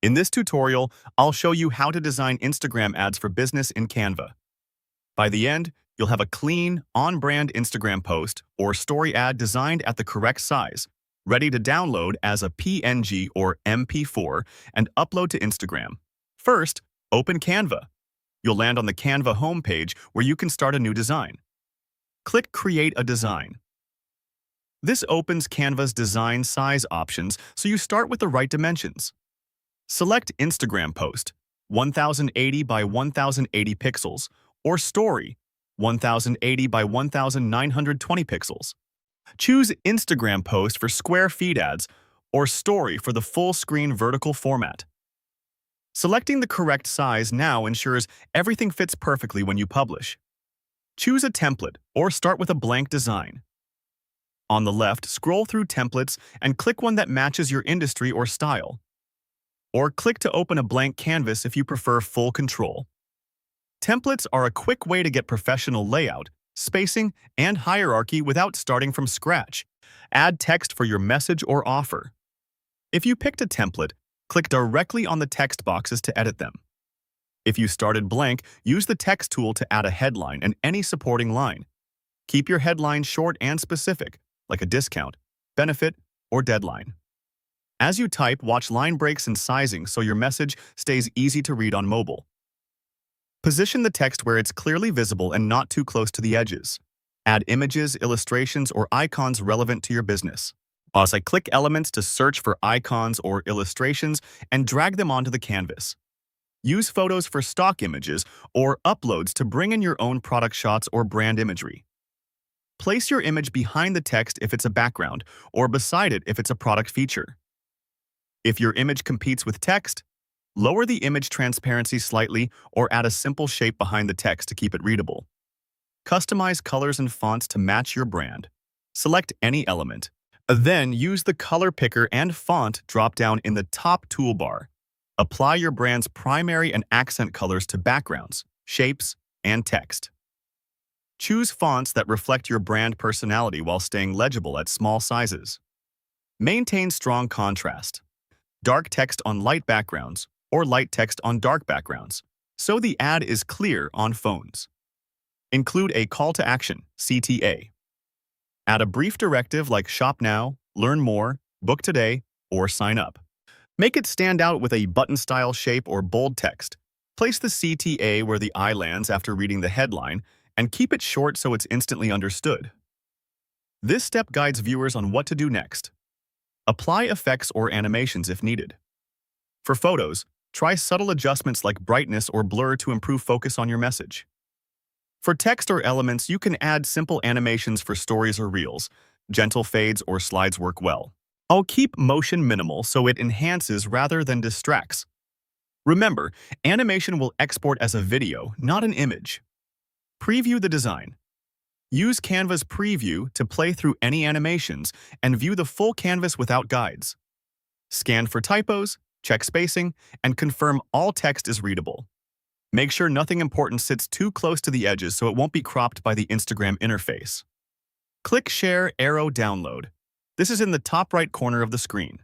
In this tutorial, I'll show you how to design Instagram ads for business in Canva. By the end, you'll have a clean, on-brand Instagram post or story ad designed at the correct size, ready to download as a PNG or MP4 and upload to Instagram. First, open Canva. You'll land on the Canva homepage where you can start a new design. Click Create a Design. This opens Canva's design size options, so you start with the right dimensions. Select Instagram Post, 1080 by 1080 pixels, or Story, 1080 by 1920 pixels. Choose Instagram Post for square feed ads, or Story for the full-screen vertical format. Selecting the correct size now ensures everything fits perfectly when you publish. Choose a template, or start with a blank design. On the left, scroll through templates and click one that matches your industry or style. Or click to open a blank canvas if you prefer full control. Templates are a quick way to get professional layout, spacing, and hierarchy without starting from scratch. Add text for your message or offer. If you picked a template, click directly on the text boxes to edit them. If you started blank, use the text tool to add a headline and any supporting line. Keep your headline short and specific, like a discount, benefit, or deadline. As you type, watch line breaks and sizing so your message stays easy to read on mobile. Position the text where it's clearly visible and not too close to the edges. Add images, illustrations, or icons relevant to your business. Also, click elements to search for icons or illustrations and drag them onto the canvas. Use photos for stock images or uploads to bring in your own product shots or brand imagery. Place your image behind the text if it's a background, or beside it if it's a product feature. If your image competes with text, lower the image transparency slightly or add a simple shape behind the text to keep it readable. Customize colors and fonts to match your brand. Select any element. Then use the color picker and font drop-down in the top toolbar. Apply your brand's primary and accent colors to backgrounds, shapes, and text. Choose fonts that reflect your brand personality while staying legible at small sizes. Maintain strong contrast. Dark text on light backgrounds, or light text on dark backgrounds, so the ad is clear on phones. Include a call to action, CTA. Add a brief directive like shop now, learn more, book today, or sign up. Make it stand out with a button-style shape or bold text. Place the CTA where the eye lands after reading the headline, and keep it short so it's instantly understood. This step guides viewers on what to do next. Apply effects or animations if needed. For photos, try subtle adjustments like brightness or blur to improve focus on your message. For text or elements, you can add simple animations for stories or reels. Gentle fades or slides work well. I'll keep motion minimal so it enhances rather than distracts. Remember, animation will export as a video, not an image. Preview the design. Use Canva's preview to play through any animations and view the full canvas without guides. Scan for typos, check spacing, and confirm all text is readable. Make sure nothing important sits too close to the edges so it won't be cropped by the Instagram interface. Click Share Arrow Download. This is in the top right corner of the screen.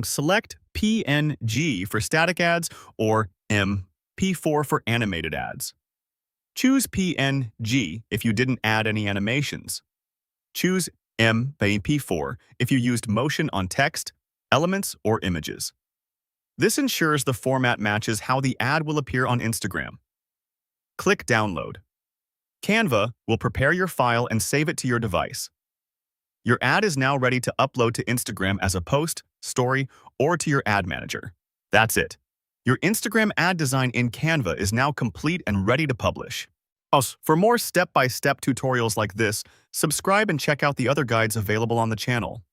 Select PNG for static ads or MP4 for animated ads. Choose PNG if you didn't add any animations. Choose MP4 if you used motion on text, elements, or images. This ensures the format matches how the ad will appear on Instagram. Click Download. Canva will prepare your file and save it to your device. Your ad is now ready to upload to Instagram as a post, story, or to your ad manager. That's it. Your Instagram ad design in Canva is now complete and ready to publish. Also, for more step-by-step tutorials like this, subscribe and check out the other guides available on the channel.